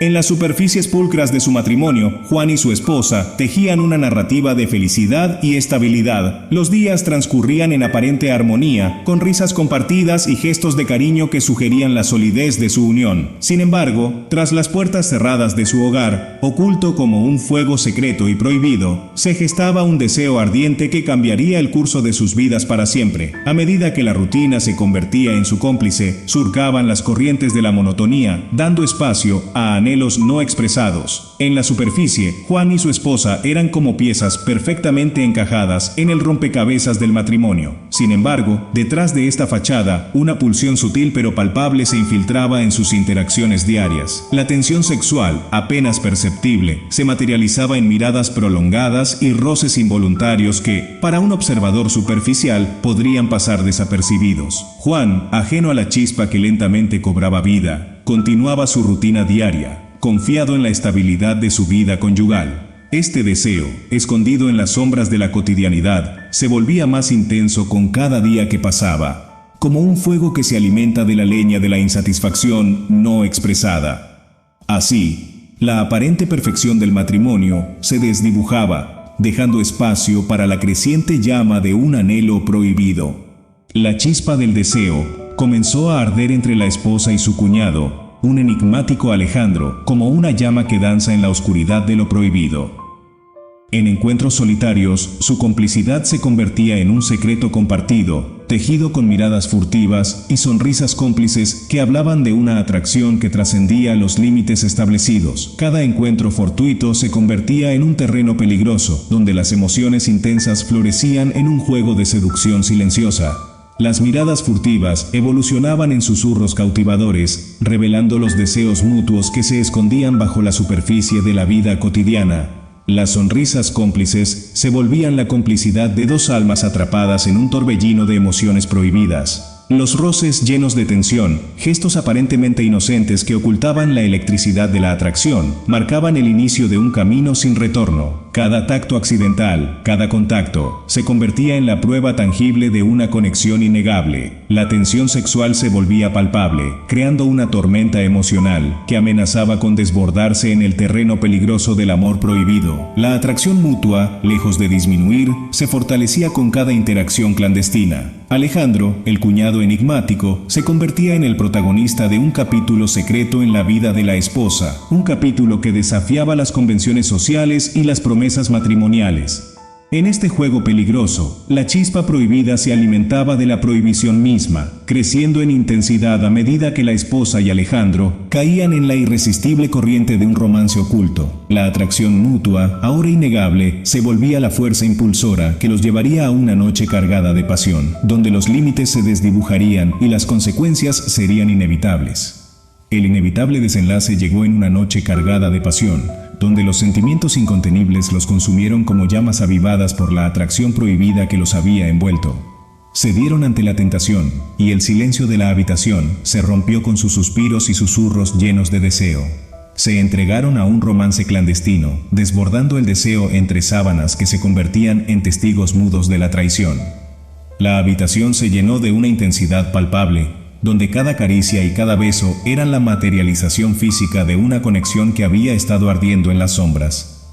En las superficies pulcras de su matrimonio, Juan y su esposa tejían una narrativa de felicidad y estabilidad. Los días transcurrían en aparente armonía, con risas compartidas y gestos de cariño que sugerían la solidez de su unión. Sin embargo, tras las puertas cerradas de su hogar, oculto como un fuego secreto y prohibido, se gestaba un deseo ardiente que cambiaría el curso de sus vidas para siempre. A medida que la rutina se convertía en su cómplice, surcaban las corrientes de la monotonía, dando espacio a anhelos no expresados. En la superficie, Juan y su esposa eran como piezas perfectamente encajadas en el rompecabezas del matrimonio. Sin embargo, detrás de esta fachada, una pulsión sutil pero palpable se infiltraba en sus interacciones diarias. La tensión sexual, apenas perceptible, se materializaba en miradas prolongadas y roces involuntarios que, para un observador superficial, podrían pasar desapercibidos. Juan, ajeno a la chispa que lentamente cobraba vida, continuaba su rutina diaria, confiado en la estabilidad de su vida conyugal. Este deseo, escondido en las sombras de la cotidianidad, se volvía más intenso con cada día que pasaba, como un fuego que se alimenta de la leña de la insatisfacción no expresada. Así, la aparente perfección del matrimonio se desdibujaba, dejando espacio para la creciente llama de un anhelo prohibido. La chispa del deseo comenzó a arder entre la esposa y su cuñado, un enigmático Alejandro, como una llama que danza en la oscuridad de lo prohibido. En encuentros solitarios, su complicidad se convertía en un secreto compartido, tejido con miradas furtivas y sonrisas cómplices que hablaban de una atracción que trascendía los límites establecidos. Cada encuentro fortuito se convertía en un terreno peligroso, donde las emociones intensas florecían en un juego de seducción silenciosa. Las miradas furtivas evolucionaban en susurros cautivadores, revelando los deseos mutuos que se escondían bajo la superficie de la vida cotidiana. Las sonrisas cómplices se volvían la complicidad de dos almas atrapadas en un torbellino de emociones prohibidas. Los roces llenos de tensión, gestos aparentemente inocentes que ocultaban la electricidad de la atracción, marcaban el inicio de un camino sin retorno. Cada tacto accidental, cada contacto, se convertía en la prueba tangible de una conexión innegable. La tensión sexual se volvía palpable, creando una tormenta emocional que amenazaba con desbordarse en el terreno peligroso del amor prohibido. La atracción mutua, lejos de disminuir, se fortalecía con cada interacción clandestina. Alejandro, el cuñado enigmático, se convertía en el protagonista de un capítulo secreto en la vida de la esposa, un capítulo que desafiaba las convenciones sociales y las promesas matrimoniales. En este juego peligroso, la chispa prohibida se alimentaba de la prohibición misma, creciendo en intensidad a medida que la esposa y Alejandro caían en la irresistible corriente de un romance oculto. La atracción mutua, ahora innegable, se volvía la fuerza impulsora que los llevaría a una noche cargada de pasión, donde los límites se desdibujarían y las consecuencias serían inevitables. El inevitable desenlace llegó en una noche cargada de pasión, donde los sentimientos incontenibles los consumieron como llamas avivadas por la atracción prohibida que los había envuelto. Cedieron ante la tentación, y el silencio de la habitación se rompió con sus suspiros y susurros llenos de deseo. Se entregaron a un romance clandestino, desbordando el deseo entre sábanas que se convertían en testigos mudos de la traición. La habitación se llenó de una intensidad palpable, donde cada caricia y cada beso eran la materialización física de una conexión que había estado ardiendo en las sombras.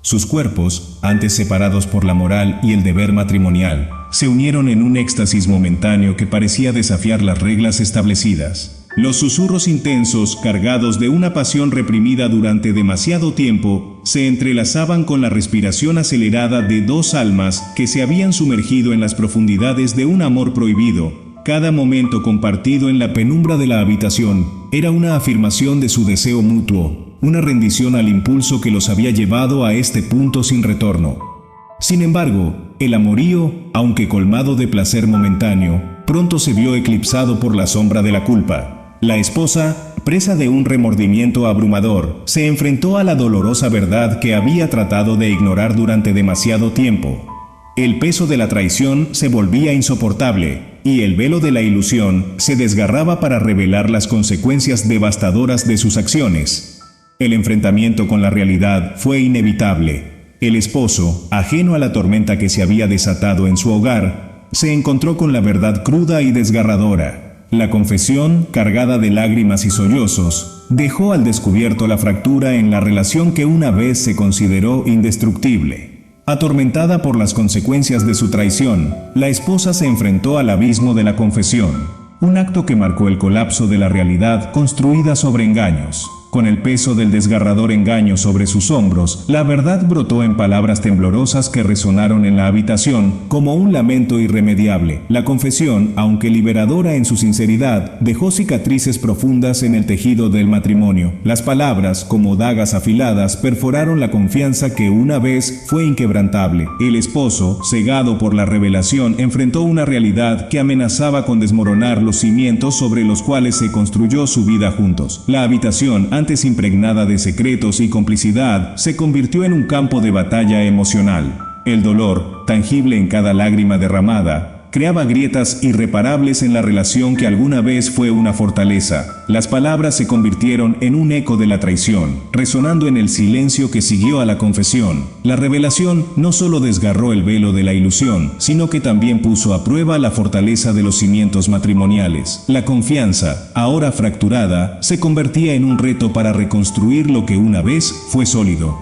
Sus cuerpos, antes separados por la moral y el deber matrimonial, se unieron en un éxtasis momentáneo que parecía desafiar las reglas establecidas. Los susurros intensos, cargados de una pasión reprimida durante demasiado tiempo, se entrelazaban con la respiración acelerada de dos almas que se habían sumergido en las profundidades de un amor prohibido. Cada momento compartido en la penumbra de la habitación era una afirmación de su deseo mutuo, una rendición al impulso que los había llevado a este punto sin retorno. Sin embargo, el amorío, aunque colmado de placer momentáneo, pronto se vio eclipsado por la sombra de la culpa. La esposa, presa de un remordimiento abrumador, se enfrentó a la dolorosa verdad que había tratado de ignorar durante demasiado tiempo. El peso de la traición se volvía insoportable, y el velo de la ilusión se desgarraba para revelar las consecuencias devastadoras de sus acciones. El enfrentamiento con la realidad fue inevitable. El esposo, ajeno a la tormenta que se había desatado en su hogar, se encontró con la verdad cruda y desgarradora. La confesión, cargada de lágrimas y sollozos, dejó al descubierto la fractura en la relación que una vez se consideró indestructible. Atormentada por las consecuencias de su traición, la esposa se enfrentó al abismo de la confesión, un acto que marcó el colapso de la realidad construida sobre engaños. Con el peso del desgarrador engaño sobre sus hombros, la verdad brotó en palabras temblorosas que resonaron en la habitación como un lamento irremediable. La confesión, aunque liberadora en su sinceridad, dejó cicatrices profundas en el tejido del matrimonio. Las palabras, como dagas afiladas, perforaron la confianza que una vez fue inquebrantable. El esposo, cegado por la revelación, enfrentó una realidad que amenazaba con desmoronar los cimientos sobre los cuales se construyó su vida juntos. La habitación, antes impregnada de secretos y complicidad, se convirtió en un campo de batalla emocional. El dolor, tangible en cada lágrima derramada, creaba grietas irreparables en la relación que alguna vez fue una fortaleza. Las palabras se convirtieron en un eco de la traición, resonando en el silencio que siguió a la confesión. La revelación no solo desgarró el velo de la ilusión, sino que también puso a prueba la fortaleza de los cimientos matrimoniales. La confianza, ahora fracturada, se convertía en un reto para reconstruir lo que una vez fue sólido.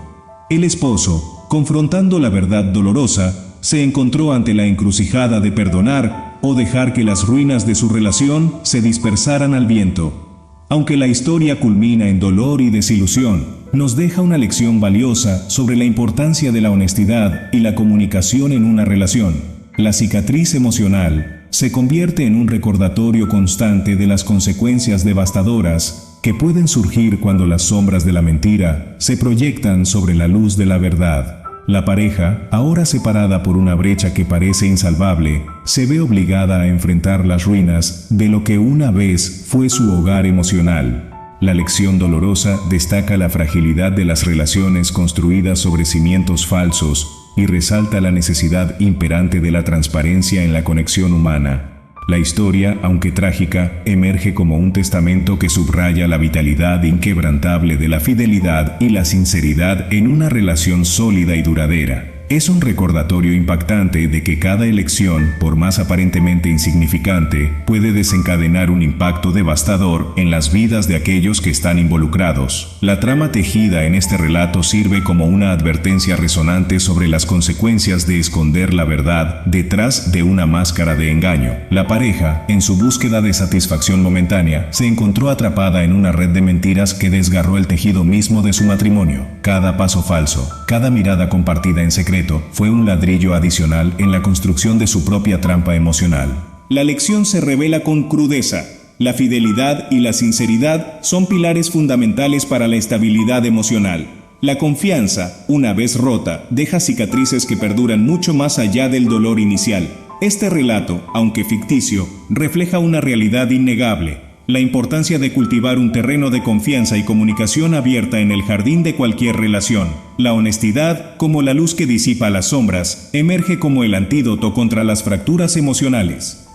El esposo, confrontando la verdad dolorosa, se encontró ante la encrucijada de perdonar o dejar que las ruinas de su relación se dispersaran al viento. Aunque la historia culmina en dolor y desilusión, nos deja una lección valiosa sobre la importancia de la honestidad y la comunicación en una relación. La cicatriz emocional se convierte en un recordatorio constante de las consecuencias devastadoras que pueden surgir cuando las sombras de la mentira se proyectan sobre la luz de la verdad. La pareja, ahora separada por una brecha que parece insalvable, se ve obligada a enfrentar las ruinas de lo que una vez fue su hogar emocional. La lección dolorosa destaca la fragilidad de las relaciones construidas sobre cimientos falsos y resalta la necesidad imperante de la transparencia en la conexión humana. La historia, aunque trágica, emerge como un testamento que subraya la vitalidad inquebrantable de la fidelidad y la sinceridad en una relación sólida y duradera. Es un recordatorio impactante de que cada elección, por más aparentemente insignificante, puede desencadenar un impacto devastador en las vidas de aquellos que están involucrados. La trama tejida en este relato sirve como una advertencia resonante sobre las consecuencias de esconder la verdad detrás de una máscara de engaño. La pareja, en su búsqueda de satisfacción momentánea, se encontró atrapada en una red de mentiras que desgarró el tejido mismo de su matrimonio. Cada paso falso, cada mirada compartida en secreto, fue un ladrillo adicional en la construcción de su propia trampa emocional. La lección se revela con crudeza. La fidelidad y la sinceridad son pilares fundamentales para la estabilidad emocional. La confianza, una vez rota, deja cicatrices que perduran mucho más allá del dolor inicial. Este relato, aunque ficticio, refleja una realidad innegable: la importancia de cultivar un terreno de confianza y comunicación abierta en el jardín de cualquier relación. La honestidad, como la luz que disipa las sombras, emerge como el antídoto contra las fracturas emocionales.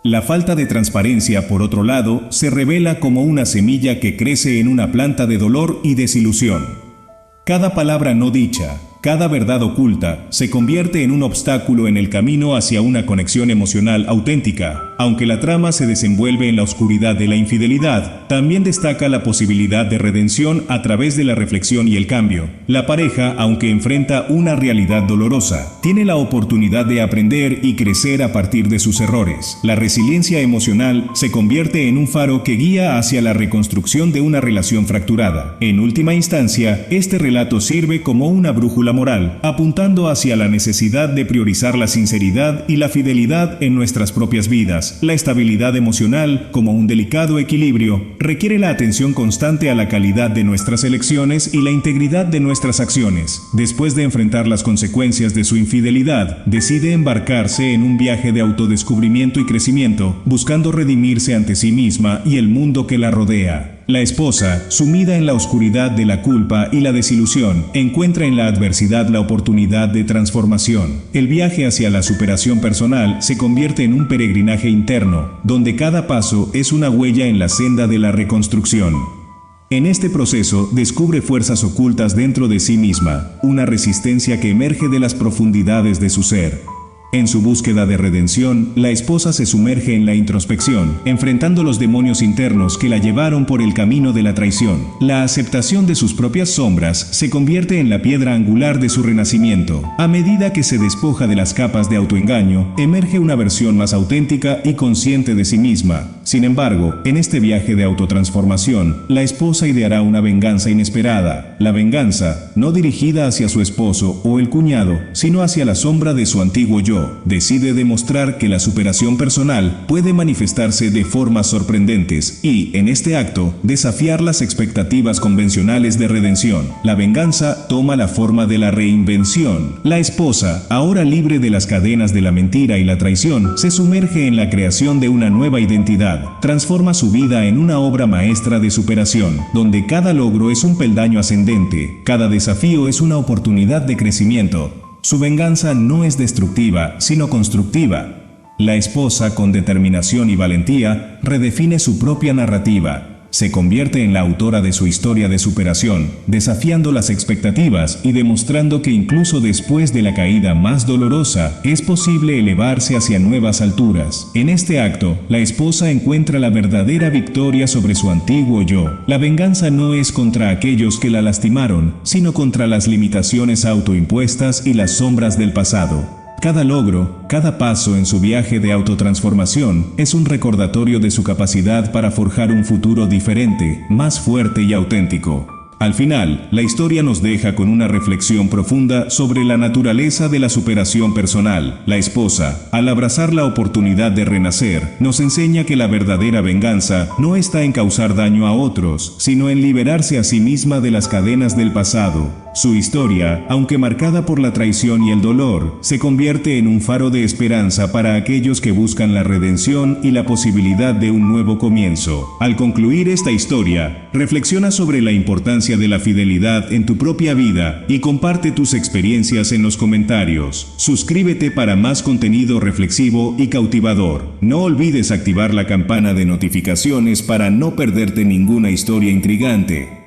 La falta de transparencia, por otro lado, se revela como una semilla que crece en una planta de dolor y desilusión. Cada palabra no dicha, cada verdad oculta, se convierte en un obstáculo en el camino hacia una conexión emocional auténtica. Aunque la trama se desenvuelve en la oscuridad de la infidelidad, también destaca la posibilidad de redención a través de la reflexión y el cambio. La pareja, aunque enfrenta una realidad dolorosa, tiene la oportunidad de aprender y crecer a partir de sus errores. La resiliencia emocional se convierte en un faro que guía hacia la reconstrucción de una relación fracturada. En última instancia, este relato sirve como una brújula moral, apuntando hacia la necesidad de priorizar la sinceridad y la fidelidad en nuestras propias vidas. La estabilidad emocional, como un delicado equilibrio, requiere la atención constante a la calidad de nuestras elecciones y la integridad de nuestras acciones. Después de enfrentar las consecuencias de su infidelidad, decide embarcarse en un viaje de autodescubrimiento y crecimiento, buscando redimirse ante sí misma y el mundo que la rodea. La esposa, sumida en la oscuridad de la culpa y la desilusión, encuentra en la adversidad la oportunidad de transformación. El viaje hacia la superación personal se convierte en un peregrinaje interno, donde cada paso es una huella en la senda de la reconstrucción. En este proceso descubre fuerzas ocultas dentro de sí misma, una resistencia que emerge de las profundidades de su ser. En su búsqueda de redención, la esposa se sumerge en la introspección, enfrentando los demonios internos que la llevaron por el camino de la traición. La aceptación de sus propias sombras se convierte en la piedra angular de su renacimiento. A medida que se despoja de las capas de autoengaño, emerge una versión más auténtica y consciente de sí misma. Sin embargo, en este viaje de autotransformación, la esposa ideará una venganza inesperada. La venganza, no dirigida hacia su esposo o el cuñado, sino hacia la sombra de su antiguo yo. Decide demostrar que la superación personal puede manifestarse de formas sorprendentes y, en este acto, desafiar las expectativas convencionales de redención. La venganza toma la forma de la reinvención. La esposa, ahora libre de las cadenas de la mentira y la traición, se sumerge en la creación de una nueva identidad. Transforma su vida en una obra maestra de superación, donde cada logro es un peldaño ascendente, cada desafío es una oportunidad de crecimiento. Su venganza no es destructiva, sino constructiva. La esposa, con determinación y valentía, redefine su propia narrativa. Se convierte en la autora de su historia de superación, desafiando las expectativas y demostrando que incluso después de la caída más dolorosa, es posible elevarse hacia nuevas alturas. En este acto, la esposa encuentra la verdadera victoria sobre su antiguo yo. La venganza no es contra aquellos que la lastimaron, sino contra las limitaciones autoimpuestas y las sombras del pasado. Cada logro, cada paso en su viaje de autotransformación es un recordatorio de su capacidad para forjar un futuro diferente, más fuerte y auténtico. Al final, la historia nos deja con una reflexión profunda sobre la naturaleza de la superación personal. La esposa, al abrazar la oportunidad de renacer, nos enseña que la verdadera venganza no está en causar daño a otros, sino en liberarse a sí misma de las cadenas del pasado. Su historia, aunque marcada por la traición y el dolor, se convierte en un faro de esperanza para aquellos que buscan la redención y la posibilidad de un nuevo comienzo. Al concluir esta historia, reflexiona sobre la importancia de la fidelidad en tu propia vida y comparte tus experiencias en los comentarios. Suscríbete para más contenido reflexivo y cautivador. No olvides activar la campana de notificaciones para no perderte ninguna historia intrigante.